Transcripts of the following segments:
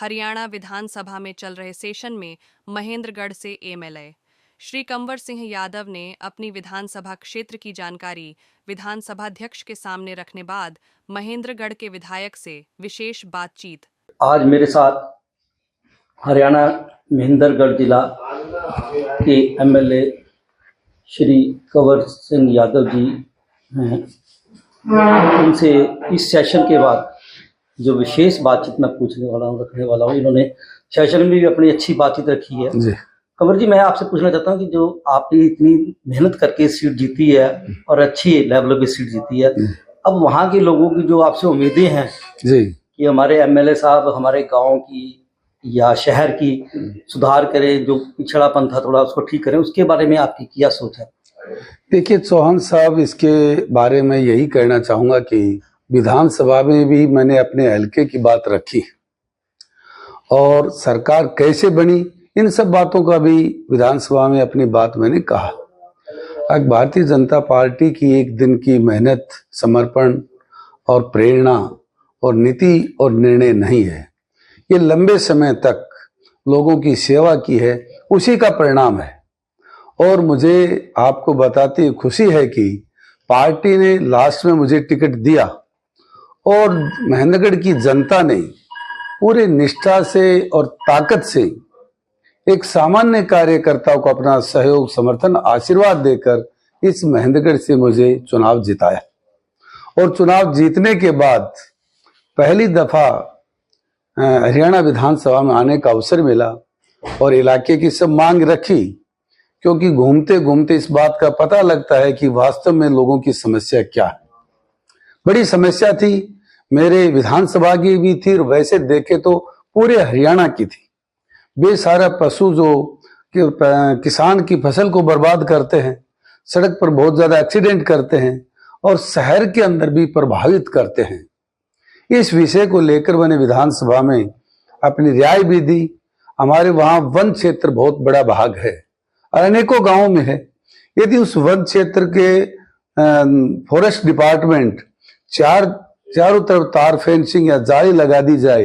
हरियाणा विधानसभा में चल रहे सेशन में महेंद्रगढ़ से एमएलए श्री कंवर सिंह यादव ने अपनी विधानसभा क्षेत्र की जानकारी विधानसभा अध्यक्ष के सामने रखने बाद महेंद्रगढ़ के विधायक से विशेष बातचीत। आज मेरे साथ हरियाणा महेंद्रगढ़ जिला के एमएलए श्री कंवर सिंह यादव जी हैं। उनसे इस सेशन के बाद जो विशेष बातचीत मैं पूछने वाला हूँ, रखने वाला हूँ, इन्होंने सेशन में भी अपनी अच्छी बातचीत रखी है जी। कंवर जी, मैं आपसे पूछना चाहता हूँ कि जो आपने इतनी मेहनत करके सीट जीती है और अच्छी लेवल पे सीट जीती है, अब वहाँ के लोगों की जो आपसे उम्मीदें हैं जी कि हमारे एमएलए साहब हमारे गांव की या शहर की सुधार करें, जो पिछड़ापन था थोड़ा उसको ठीक करें, उसके बारे में आपकी क्या सोच है? देखिए चौहान साहब, इसके बारे में यही कहना चाहूंगा कि विधानसभा में भी मैंने अपने हल्के की बात रखी और सरकार कैसे बनी, इन सब बातों का भी विधानसभा में अपनी बात मैंने कहा। आज भारतीय जनता पार्टी की एक दिन की मेहनत, समर्पण और प्रेरणा और नीति और निर्णय नहीं है, ये लंबे समय तक लोगों की सेवा की है, उसी का परिणाम है। और मुझे आपको बताते खुशी है कि पार्टी ने लास्ट में मुझे टिकट दिया और महेंद्रगढ़ की जनता ने पूरे निष्ठा से और ताकत से एक सामान्य कार्यकर्ता को अपना सहयोग, समर्थन, आशीर्वाद देकर इस महेंद्रगढ़ से मुझे चुनाव जिताया। और चुनाव जीतने के बाद पहली दफा हरियाणा विधानसभा में आने का अवसर मिला और इलाके की सब मांग रखी, क्योंकि घूमते घूमते इस बात का पता लगता है कि वास्तव में लोगों की समस्या क्या है। बड़ी समस्या थी, मेरे विधानसभा की भी थी और वैसे देखे तो पूरे हरियाणा की थी। बेसहारा पशु जो किसान की फसल को बर्बाद करते हैं, सड़क पर बहुत ज्यादा एक्सीडेंट करते हैं और शहर के अंदर भी प्रभावित करते हैं। इस विषय को लेकर मैंने विधानसभा में अपनी राय भी दी। हमारे वहां वन क्षेत्र बहुत बड़ा भाग है और अनेकों गांवों में है। यदि उस वन क्षेत्र के फॉरेस्ट डिपार्टमेंट चारों तरफ तार फेंसिंग या जाली लगा दी जाए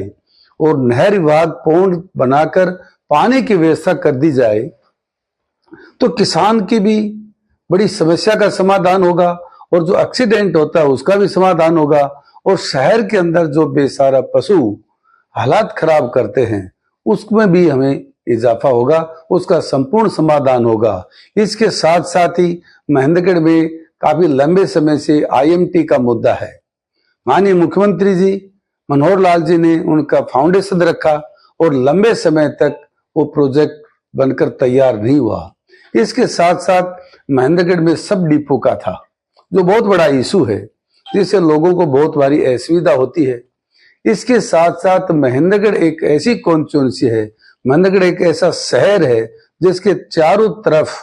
और नहर विभाग पौंड बनाकर पानी की व्यवस्था कर दी जाए, तो किसान की भी बड़ी समस्या का समाधान होगा और जो एक्सीडेंट होता है उसका भी समाधान होगा और शहर के अंदर जो बेसहारा पशु हालात खराब करते हैं उसमें भी हमें इजाफा होगा, उसका संपूर्ण समाधान होगा। इसके साथ साथ ही महेंद्रगढ़ में काफी लंबे समय से आईएमटी का मुद्दा है। माननीय मुख्यमंत्री जी मनोहर लाल जी ने उनका फाउंडेशन रखा और लंबे समय तक वो प्रोजेक्ट बनकर तैयार नहीं हुआ। इसके साथ साथ महेंद्रगढ़ में सब डिपो का था, जो बहुत बड़ा इशू है, जिससे लोगों को बहुत भारी असुविधा होती है। इसके साथ साथ महेंद्रगढ़ एक ऐसी कॉन्स्टिट्यूंसी है, महेंद्रगढ़ एक ऐसा शहर है जिसके चारों तरफ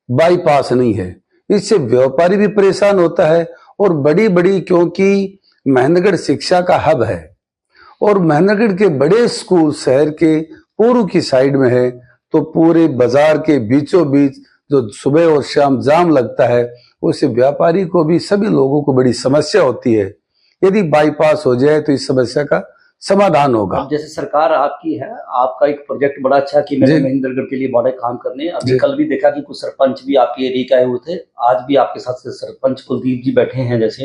बाईपास नहीं है। इससे व्यापारी भी परेशान होता है और बड़ी बड़ी, क्योंकि महेंद्रगढ़ शिक्षा का हब है और महेंद्रगढ़ के बड़े स्कूल शहर के पूर्व की साइड में है, तो पूरे बाजार के बीचों बीच जो सुबह और शाम जाम लगता है, उससे व्यापारी को भी, सभी लोगों को बड़ी समस्या होती है। यदि बाईपास हो जाए तो इस समस्या का समाधान होगा। जैसे सरकार आपकी है, आपका एक प्रोजेक्ट बड़ा अच्छा कि मैंने महेंद्रगढ़ के लिए बड़े काम करने। अभी कल भी देखा कि कुछ सरपंच भी आपके एरिया के आए हुए थे, आज भी आपके साथ से सरपंच कुलदीप जी बैठे हैं। जैसे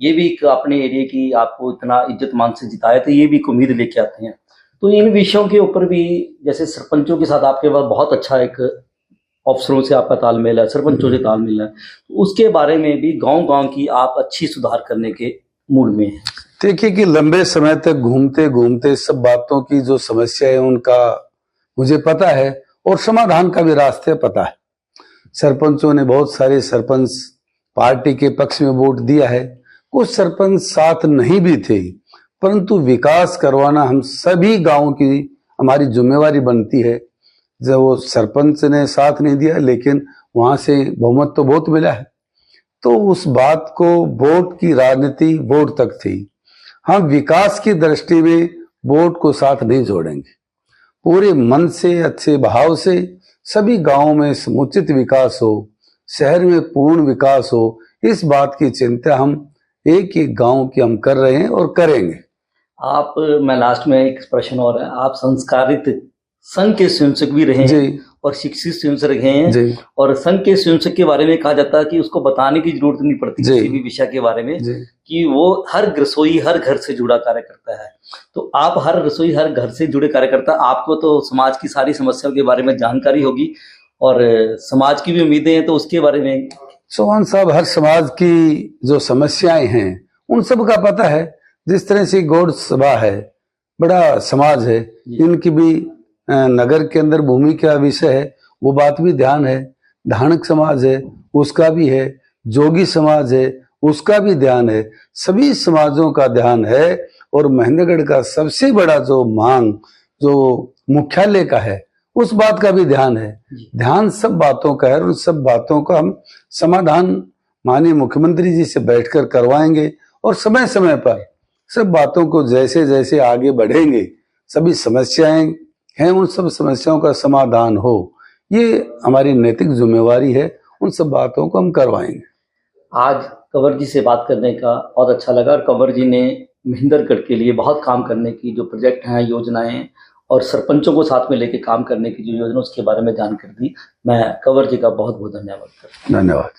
ये भी एक अपने एरिया की आपको इतना इज्जत मान से जिताया, तो ये भी एक उम्मीद लेके आते हैं। तो इन विषयों के ऊपर भी, जैसे सरपंचों के साथ आपके पास बहुत अच्छा एक अफसरों से आपका तालमेल है, सरपंचों से तालमेल है, तो उसके बारे में भी गाँव गाँव की आप अच्छी सुधार करने के मूड में है? देखिए कि लंबे समय तक घूमते घूमते सब बातों की जो समस्या है उनका मुझे पता है और समाधान का भी रास्ते पता है। सरपंचों ने, बहुत सारे सरपंच पार्टी के पक्ष में वोट दिया है, कुछ सरपंच साथ नहीं भी थे, परंतु विकास करवाना हम सभी गांवों की हमारी जिम्मेवारी बनती है। जब वो सरपंच ने साथ नहीं दिया, लेकिन वहां से बहुमत तो बहुत मिला है, तो उस बात को, वोट की राजनीति वोट तक थी। हम विकास की दृष्टि में वोट को साथ नहीं जोड़ेंगे। पूरे मन से, अच्छे भाव से सभी गांवों में समुचित विकास हो, शहर में पूर्ण विकास हो, इस बात की चिंता हम एक एक गांव की हम कर रहे हैं और करेंगे। आप, मैं लास्ट में एक प्रश्न और है, आप संस्कारित संघ के स्वयंसेवक भी रहे हैं जी और शिक्षित स्वयंसेवक रहे हैं, जी और संघ के स्वयंसेवक के बारे में कहा जाता है कि उसको बताने की जरूरत नहीं पड़ती जी। किसी भी विषय के बारे में, जी कि वो हर रसोई हर घर से जुड़ा कार्य करता है। तो आप हर रसोई हर घर से जुड़े कार्य करता, आपको तो समाज की सारी समस्याओं के बारे में जानकारी होगी और समाज की भी उम्मीदें हैं, तो उसके बारे में। चौहान साहब, हर समाज की जो समस्याएं हैं उन सब का पता है। जिस तरह से गौड़ सभा है, बड़ा समाज है, इनकी भी नगर के अंदर भूमि का विषय है, वो बात भी ध्यान है। धानक समाज है, उसका भी है। जोगी समाज है, उसका भी ध्यान है। सभी समाजों का ध्यान है। और महेंद्रगढ़ का सबसे बड़ा जो मांग जो मुख्यालय का है, उस बात का भी ध्यान है। ध्यान सब बातों का है और उन सब बातों का हम समाधान माननीय मुख्यमंत्री जी से बैठकर करवाएंगे। और समय समय पर सब बातों को जैसे जैसे आगे बढ़ेंगे, सभी समस्याएं हैं, उन सब समस्याओं का समाधान हो, ये हमारी नैतिक जिम्मेवारी है। उन सब बातों को हम करवाएंगे। आज कंवर जी से बात करने का बहुत अच्छा लगा, और कंवर जी ने महेंद्रगढ़ के लिए बहुत काम करने की जो प्रोजेक्ट हैं, योजनाएं और सरपंचों को साथ में लेके काम करने की जो योजना, उसके बारे में जानकारी दी। मैं कंवर जी का बहुत बहुत धन्यवाद करता हूं। धन्यवाद।